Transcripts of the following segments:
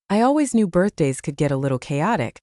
I always knew birthdays could get a little chaotic,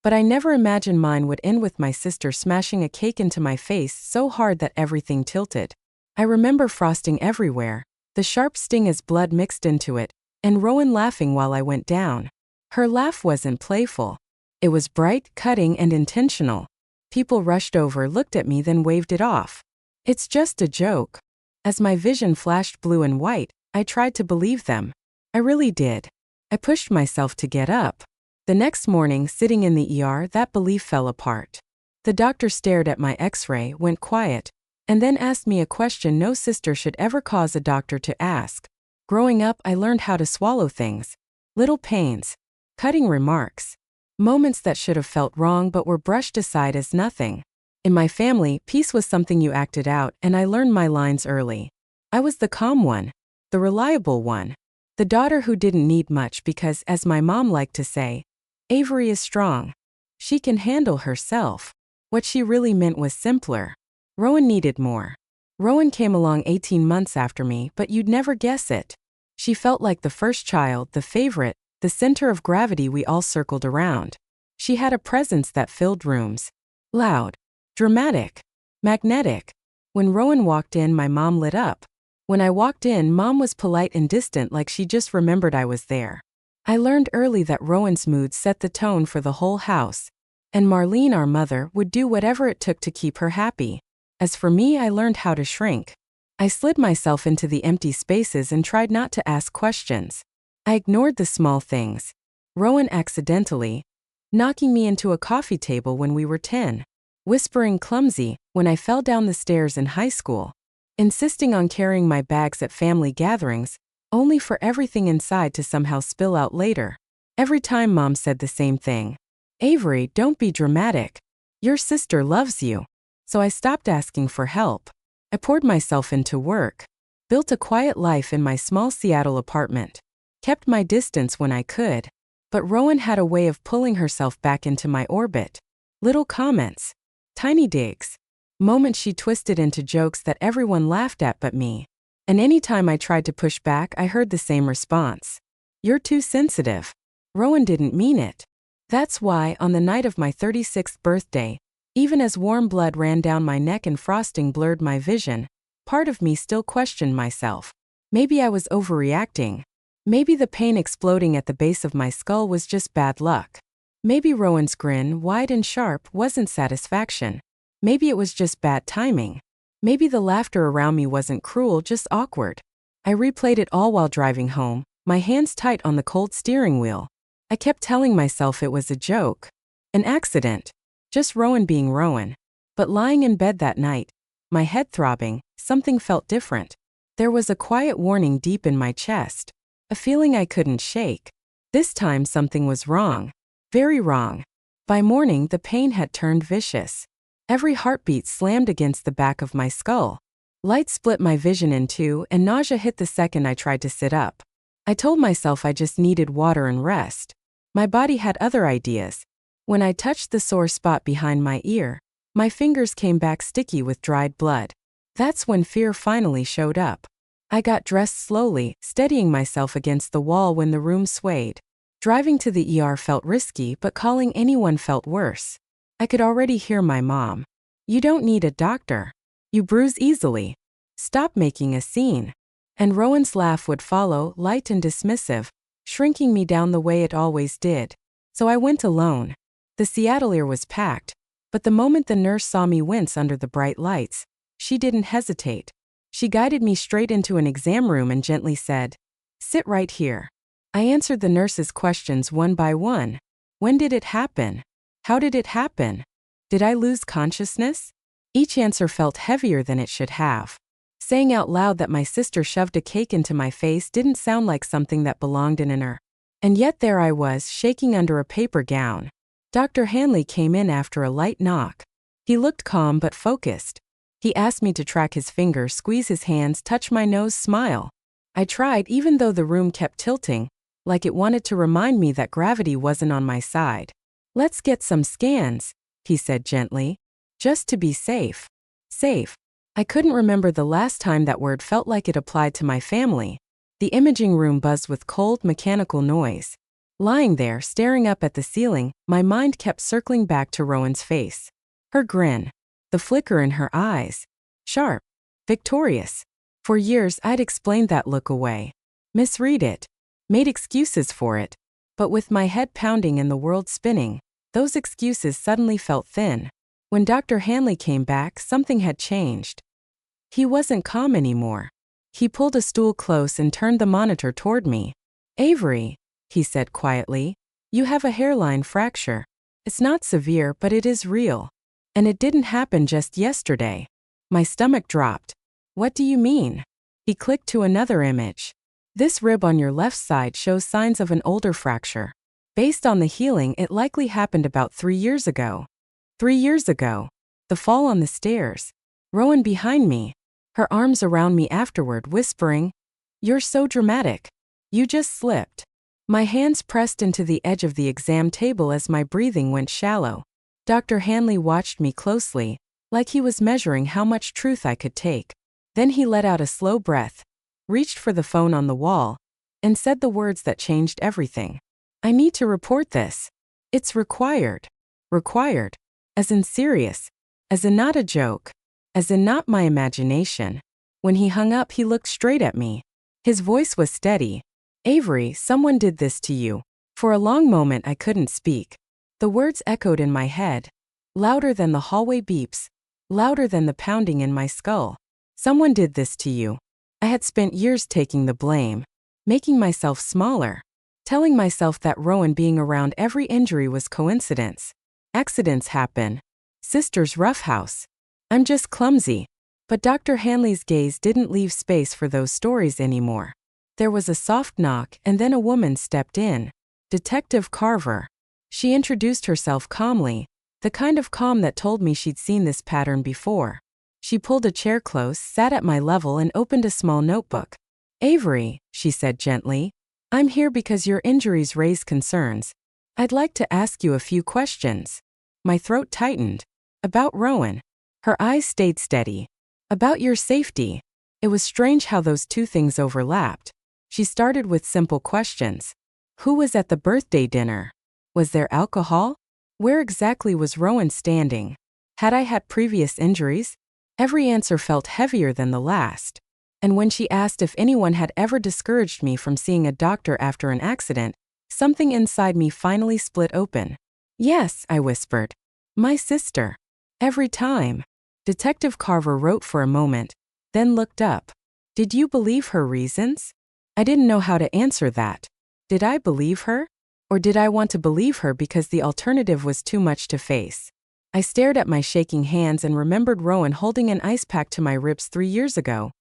but I never imagined mine would end with my sister smashing a cake into my face so hard that everything tilted. I remember frosting everywhere, the sharp sting as blood mixed into it, and Rowan laughing while I went down. Her laugh wasn't playful. It was bright, cutting, and intentional. People rushed over, looked at me, then waved it off. It's just a joke. As my vision flashed blue and white, I tried to believe them. I really did. I pushed myself to get up. The next morning, sitting in the ER, that belief fell apart. The doctor stared at my X-ray, went quiet, and then asked me a question no sister should ever cause a doctor to ask. Growing up, I learned how to swallow things. Little pains. Cutting remarks. Moments that should have felt wrong but were brushed aside as nothing. In my family, peace was something you acted out, and I learned my lines early. I was the calm one. The reliable one. The daughter who didn't need much because, as my mom liked to say, Avery is strong. She can handle herself. What she really meant was simpler. Rowan needed more. Rowan came along 18 months after me, but you'd never guess it. She felt like the first child, the favorite, the center of gravity we all circled around. She had a presence that filled rooms. Loud. Dramatic. Magnetic. When Rowan walked in, my mom lit up. When I walked in, Mom was polite and distant, like she just remembered I was there. I learned early that Rowan's mood set the tone for the whole house, and Marlene, our mother, would do whatever it took to keep her happy. As for me, I learned how to shrink. I slid myself into the empty spaces and tried not to ask questions. I ignored the small things. Rowan accidentally knocking me into a coffee table when we were 10, whispering clumsy when I fell down the stairs in high school, insisting on carrying my bags at family gatherings, only for everything inside to somehow spill out later. Every time Mom said the same thing. Avery, don't be dramatic. Your sister loves you. So I stopped asking for help. I poured myself into work. Built a quiet life in my small Seattle apartment. Kept my distance when I could. But Rowan had a way of pulling herself back into my orbit. Little comments. Tiny digs. Moments she twisted into jokes that everyone laughed at but me. And anytime I tried to push back, I heard the same response. You're too sensitive. Rowan didn't mean it. That's why, on the night of my 36th birthday, even as warm blood ran down my neck and frosting blurred my vision, part of me still questioned myself. Maybe I was overreacting. Maybe the pain exploding at the base of my skull was just bad luck. Maybe Rowan's grin, wide and sharp, wasn't satisfaction. Maybe it was just bad timing. Maybe the laughter around me wasn't cruel, just awkward. I replayed it all while driving home, my hands tight on the cold steering wheel. I kept telling myself it was a joke. An accident. Just Rowan being Rowan. But lying in bed that night, my head throbbing, something felt different. There was a quiet warning deep in my chest. A feeling I couldn't shake. This time something was wrong. Very wrong. By morning, the pain had turned vicious. Every heartbeat slammed against the back of my skull. Light split my vision in two, and nausea hit the second I tried to sit up. I told myself I just needed water and rest. My body had other ideas. When I touched the sore spot behind my ear, my fingers came back sticky with dried blood. That's when fear finally showed up. I got dressed slowly, steadying myself against the wall when the room swayed. Driving to the ER felt risky, but calling anyone felt worse. I could already hear my mom. You don't need a doctor. You bruise easily. Stop making a scene. And Rowan's laugh would follow, light and dismissive, shrinking me down the way it always did. So I went alone. The Seattle ER was packed, but the moment the nurse saw me wince under the bright lights, she didn't hesitate. She guided me straight into an exam room and gently said, "Sit right here." I answered the nurse's questions one by one. When did it happen? How did it happen? Did I lose consciousness? Each answer felt heavier than it should have. Saying out loud that my sister shoved a cake into my face didn't sound like something that belonged in an ER. And yet there I was, shaking under a paper gown. Dr. Hanley came in after a light knock. He looked calm but focused. He asked me to track his fingers, squeeze his hands, touch my nose, smile. I tried, even though the room kept tilting, like it wanted to remind me that gravity wasn't on my side. "Let's get some scans," he said gently. "Just to be safe." Safe. I couldn't remember the last time that word felt like it applied to my family. The imaging room buzzed with cold, mechanical noise. Lying there, staring up at the ceiling, my mind kept circling back to Rowan's face. Her grin. The flicker in her eyes. Sharp. Victorious. For years I'd explained that look away. Misread it. Made excuses for it. But with my head pounding and the world spinning, those excuses suddenly felt thin. When Dr. Hanley came back, something had changed. He wasn't calm anymore. He pulled a stool close and turned the monitor toward me. "Avery," he said quietly, "you have a hairline fracture. It's not severe, but it is real. And it didn't happen just yesterday." My stomach dropped. "What do you mean?" He clicked to another image. "This rib on your left side shows signs of an older fracture. Based on the healing, it likely happened about 3 years ago." 3 years ago. The fall on the stairs. Rowan behind me. Her arms around me afterward, whispering, "You're so dramatic. You just slipped." My hands pressed into the edge of the exam table as my breathing went shallow. Dr. Hanley watched me closely, like he was measuring how much truth I could take. Then he let out a slow breath, reached for the phone on the wall, and said the words that changed everything. "I need to report this. It's required." Required. As in serious. As in not a joke. As in not my imagination. When he hung up, he looked straight at me. His voice was steady. "Avery, someone did this to you." For a long moment I couldn't speak. The words echoed in my head, louder than the hallway beeps, louder than the pounding in my skull. Someone did this to you. I had spent years taking the blame, making myself smaller, telling myself that Rowan being around every injury was coincidence. Accidents happen. Sister's roughhouse. I'm just clumsy. But Dr. Hanley's gaze didn't leave space for those stories anymore. There was a soft knock, and then a woman stepped in. Detective Carver. She introduced herself calmly, the kind of calm that told me she'd seen this pattern before. She pulled a chair close, sat at my level, and opened a small notebook. "Avery," she said gently, "I'm here because your injuries raise concerns. I'd like to ask you a few questions." My throat tightened. "About Rowan." Her eyes stayed steady. "About your safety." It was strange how those two things overlapped. She started with simple questions. Who was at the birthday dinner? Was there alcohol? Where exactly was Rowan standing? Had I had previous injuries? Every answer felt heavier than the last. And when she asked if anyone had ever discouraged me from seeing a doctor after an accident, something inside me finally split open. "Yes," I whispered. "My sister." "Every time." Detective Carver wrote for a moment, then looked up. "Did you believe her reasons?" I didn't know how to answer that. Did I believe her? Or did I want to believe her because the alternative was too much to face? I stared at my shaking hands and remembered Rowan holding an ice pack to my ribs 3 years ago,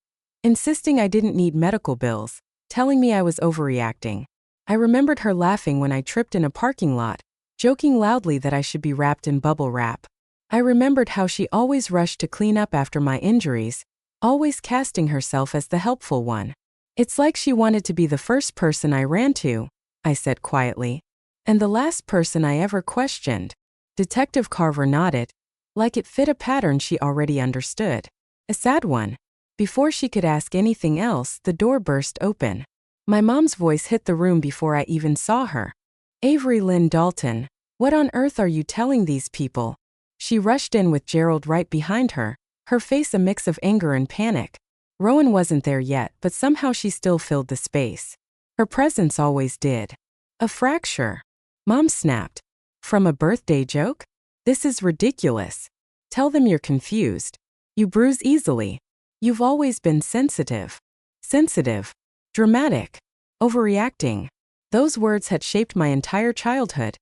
insisting I didn't need medical bills, telling me I was overreacting. I remembered her laughing when I tripped in a parking lot, joking loudly that I should be wrapped in bubble wrap. I remembered how she always rushed to clean up after my injuries, always casting herself as the helpful one. "It's like she wanted to be the first person I ran to," I said quietly. "And the last person I ever questioned." Detective Carver nodded, like it fit a pattern she already understood. A sad one. Before she could ask anything else, the door burst open. My mom's voice hit the room before I even saw her. "Avery Lynn Dalton, what on earth are you telling these people?" She rushed in with Gerald right behind her, her face a mix of anger and panic. Rowan wasn't there yet, but somehow she still filled the space. Her presence always did. "A fracture," Mom snapped. "From a birthday joke? This is ridiculous. Tell them you're confused. You bruise easily. You've always been sensitive." Sensitive. Dramatic. Overreacting. Those words had shaped my entire childhood,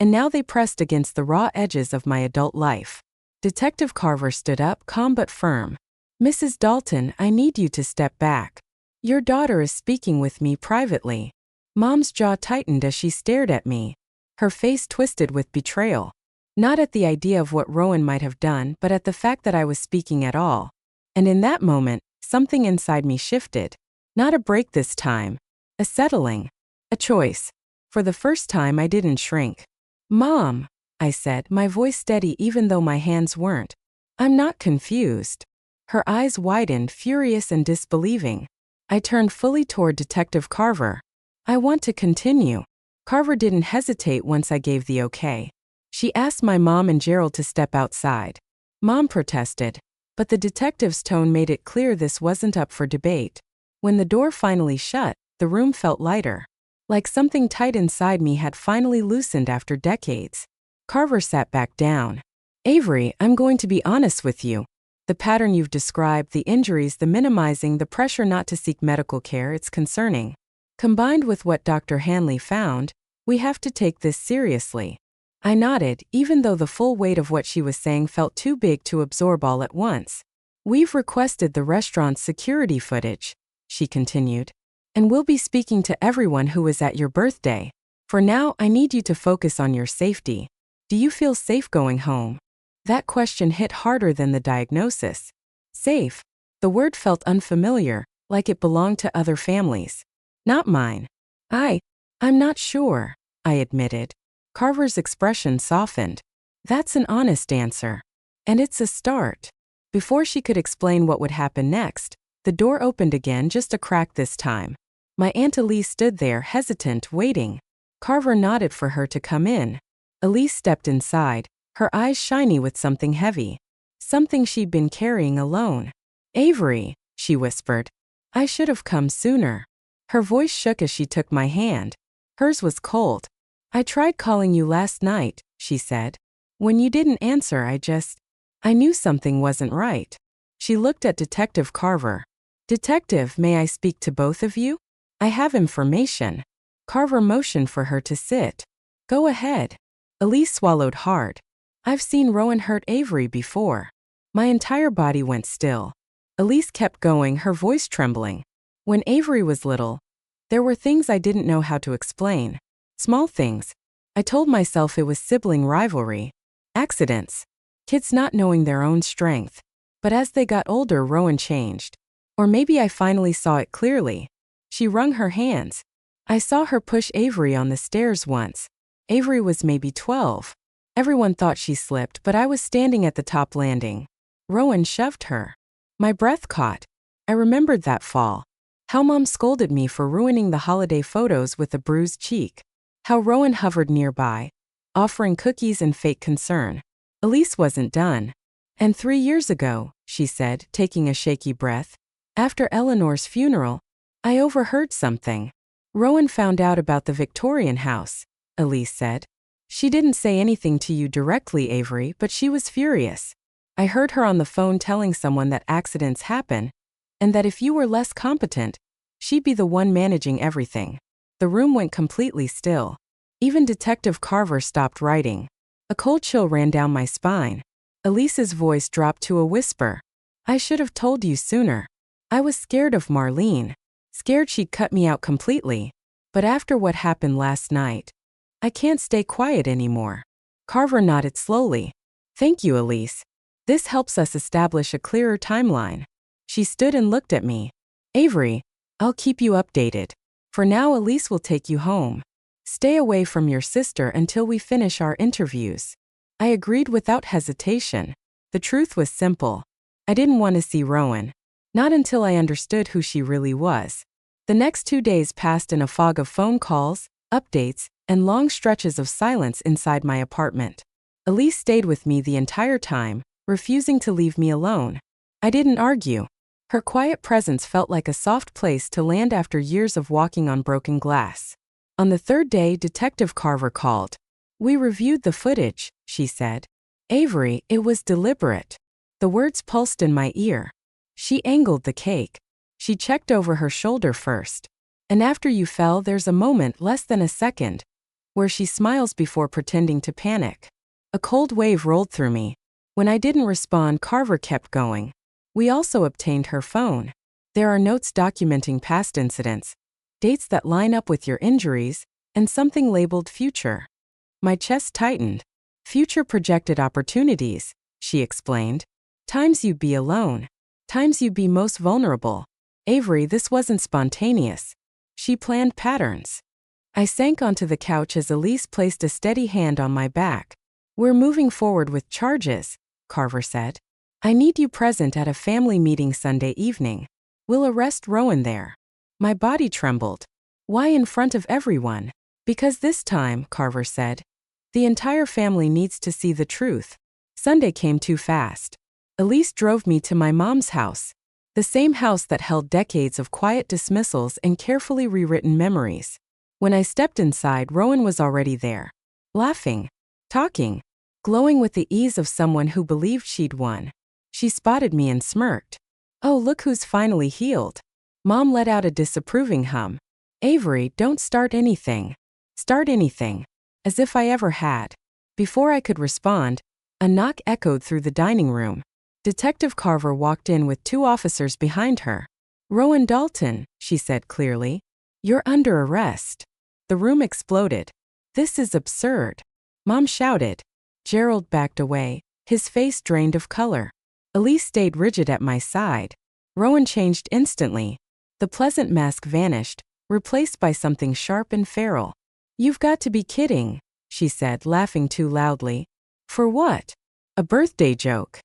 and now they pressed against the raw edges of my adult life. Detective Carver stood up, calm but firm. "Mrs. Dalton, I need you to step back. Your daughter is speaking with me privately." Mom's jaw tightened as she stared at me, her face twisted with betrayal. Not at the idea of what Rowan might have done, but at the fact that I was speaking at all. And in that moment, something inside me shifted. Not a break this time. A settling. A choice. For the first time, I didn't shrink. "Mom," I said, my voice steady even though my hands weren't. "I'm not confused." Her eyes widened, furious and disbelieving. I turned fully toward Detective Carver. "I want to continue." Carver didn't hesitate once I gave the okay. She asked my mom and Gerald to step outside. Mom protested, but the detective's tone made it clear this wasn't up for debate. When the door finally shut, the room felt lighter. Like something tight inside me had finally loosened after decades. Carver sat back down. Avery, I'm going to be honest with you. The pattern you've described, the injuries, the minimizing, the pressure not to seek medical care, it's concerning. Combined with what Dr. Hanley found, we have to take this seriously. I nodded, even though the full weight of what she was saying felt too big to absorb all at once. We've requested the restaurant's security footage, she continued. And we'll be speaking to everyone who was at your birthday. For now, I need you to focus on your safety. Do you feel safe going home? That question hit harder than the diagnosis. Safe. The word felt unfamiliar, like it belonged to other families. Not mine. I'm not sure, I admitted. Carver's expression softened. That's an honest answer. And it's a start. Before she could explain what would happen next, the door opened again, just a crack this time. My Aunt Elise stood there, hesitant, waiting. Carver nodded for her to come in. Elise stepped inside, her eyes shiny with something heavy. Something she'd been carrying alone. Avery, she whispered. I should have come sooner. Her voice shook as she took my hand. Hers was cold. I tried calling you last night, she said. When you didn't answer, I knew something wasn't right. She looked at Detective Carver. Detective, may I speak to both of you? I have information. Carver motioned for her to sit. Go ahead. Elise swallowed hard. I've seen Rowan hurt Avery before. My entire body went still. Elise kept going, her voice trembling. When Avery was little, there were things I didn't know how to explain. Small things. I told myself it was sibling rivalry. Accidents. Kids not knowing their own strength. But as they got older, Rowan changed. Or maybe I finally saw it clearly. She wrung her hands. I saw her push Avery on the stairs once. Avery was maybe 12. Everyone thought she slipped, but I was standing at the top landing. Rowan shoved her. My breath caught. I remembered that fall. How Mom scolded me for ruining the holiday photos with a bruised cheek. How Rowan hovered nearby, offering cookies and fake concern. Elise wasn't done. And 3 years ago, she said, taking a shaky breath, after Eleanor's funeral, I overheard something. Rowan found out about the Victorian house, Elise said. She didn't say anything to you directly, Avery, but she was furious. I heard her on the phone telling someone that accidents happen, and that if you were less competent, she'd be the one managing everything. The room went completely still. Even Detective Carver stopped writing. A cold chill ran down my spine. Elise's voice dropped to a whisper. I should have told you sooner. I was scared of Marlene. Scared she'd cut me out completely. But after what happened last night, I can't stay quiet anymore. Carver nodded slowly. Thank you, Elise. This helps us establish a clearer timeline. She stood and looked at me. Avery, I'll keep you updated. For now, Elise will take you home. Stay away from your sister until we finish our interviews. I agreed without hesitation. The truth was simple. I didn't want to see Rowan. Not until I understood who she really was. The next 2 days passed in a fog of phone calls, updates, and long stretches of silence inside my apartment. Elise stayed with me the entire time, refusing to leave me alone. I didn't argue. Her quiet presence felt like a soft place to land after years of walking on broken glass. On the 3rd day, Detective Carver called. We reviewed the footage, she said. Avery, it was deliberate. The words pulsed in my ear. She angled the cake. She checked over her shoulder first. And after you fell, there's a moment, less than a second, where she smiles before pretending to panic. A cold wave rolled through me. When I didn't respond, Carver kept going. We also obtained her phone. There are notes documenting past incidents, dates that line up with your injuries, and something labeled future. My chest tightened. Future projected opportunities, she explained. Times you'd be alone. Times you'd be most vulnerable. Avery, this wasn't spontaneous. She planned patterns. I sank onto the couch as Elise placed a steady hand on my back. We're moving forward with charges, Carver said. I need you present at a family meeting Sunday evening. We'll arrest Rowan there. My body trembled. Why in front of everyone? Because this time, Carver said, the entire family needs to see the truth. Sunday came too fast. Elise drove me to my mom's house, the same house that held decades of quiet dismissals and carefully rewritten memories. When I stepped inside, Rowan was already there, laughing, talking, glowing with the ease of someone who believed she'd won. She spotted me and smirked. "Oh, look who's finally healed." Mom let out a disapproving hum. "Avery, don't start anything." Start anything. As if I ever had. Before I could respond, a knock echoed through the dining room. Detective Carver walked in with 2 officers behind her. "Rowan Dalton," she said clearly. "You're under arrest." The room exploded. "This is absurd," Mom shouted. Gerald backed away, his face drained of color. Elise stayed rigid at my side. Rowan changed instantly. The pleasant mask vanished, replaced by something sharp and feral. "You've got to be kidding," she said, laughing too loudly. "For what?" "A birthday joke."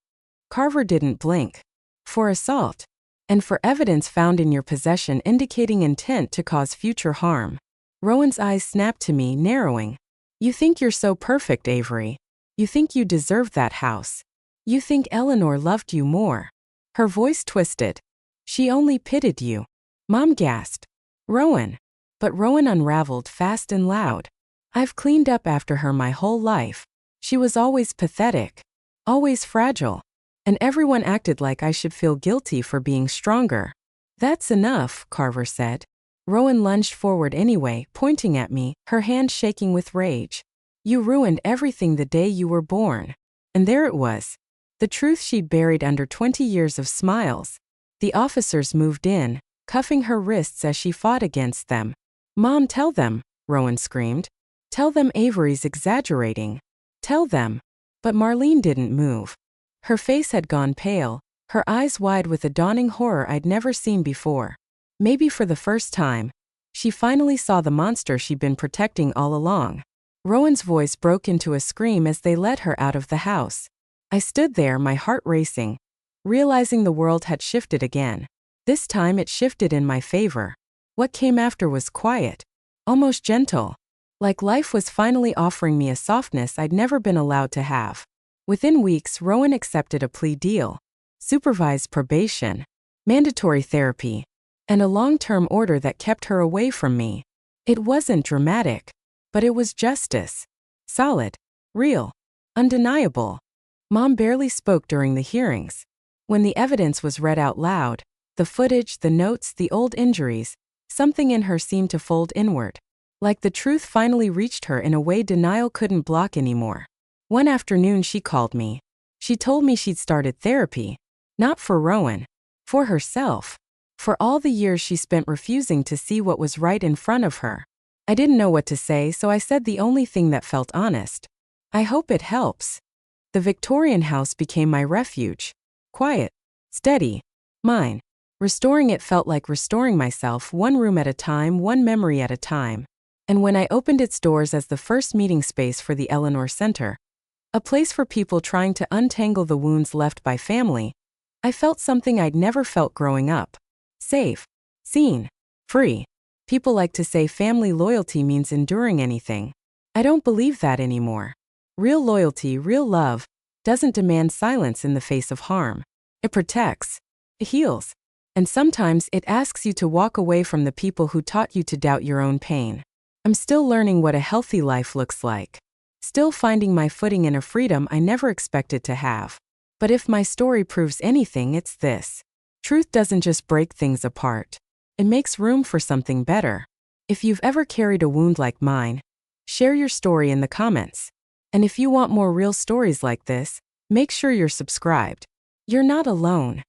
Carver didn't blink. "For assault. And for evidence found in your possession indicating intent to cause future harm." Rowan's eyes snapped to me, narrowing. "You think you're so perfect, Avery. You think you deserve that house. You think Eleanor loved you more." Her voice twisted. "She only pitied you." Mom gasped. "Rowan." But Rowan unraveled fast and loud. "I've cleaned up after her my whole life. She was always pathetic. Always fragile. And everyone acted like I should feel guilty for being stronger." "That's enough," Carver said. Rowan lunged forward anyway, pointing at me, her hand shaking with rage. "You ruined everything the day you were born." And there it was. The truth she'd buried under 20 years of smiles. The officers moved in, cuffing her wrists as she fought against them. "Mom, tell them," Rowan screamed. "Tell them Avery's exaggerating. Tell them." But Marlene didn't move. Her face had gone pale, her eyes wide with a dawning horror I'd never seen before. Maybe for the first time, she finally saw the monster she'd been protecting all along. Rowan's voice broke into a scream as they led her out of the house. I stood there, my heart racing, realizing the world had shifted again. This time it shifted in my favor. What came after was quiet, almost gentle, like life was finally offering me a softness I'd never been allowed to have. Within weeks, Rowan accepted a plea deal, supervised probation, mandatory therapy, and a long-term order that kept her away from me. It wasn't dramatic, but it was justice. Solid, real, undeniable. Mom barely spoke during the hearings. When the evidence was read out loud, the footage, the notes, the old injuries, something in her seemed to fold inward. Like the truth finally reached her in a way denial couldn't block anymore. One afternoon she called me. She told me she'd started therapy. Not for Rowan. For herself. For all the years she spent refusing to see what was right in front of her. I didn't know what to say, so I said the only thing that felt honest. "I hope it helps." The Victorian house became my refuge. Quiet. Steady. Mine. Restoring it felt like restoring myself, one room at a time, one memory at a time. And when I opened its doors as the first meeting space for the Eleanor Center, a place for people trying to untangle the wounds left by family, I felt something I'd never felt growing up. Safe. Seen. Free. People like to say family loyalty means enduring anything. I don't believe that anymore. Real loyalty, real love, doesn't demand silence in the face of harm. It protects. It heals. And sometimes it asks you to walk away from the people who taught you to doubt your own pain. I'm still learning what a healthy life looks like. Still finding my footing in a freedom I never expected to have. But if my story proves anything, it's this. Truth doesn't just break things apart. It makes room for something better. If you've ever carried a wound like mine, share your story in the comments. And if you want more real stories like this, make sure you're subscribed. You're not alone.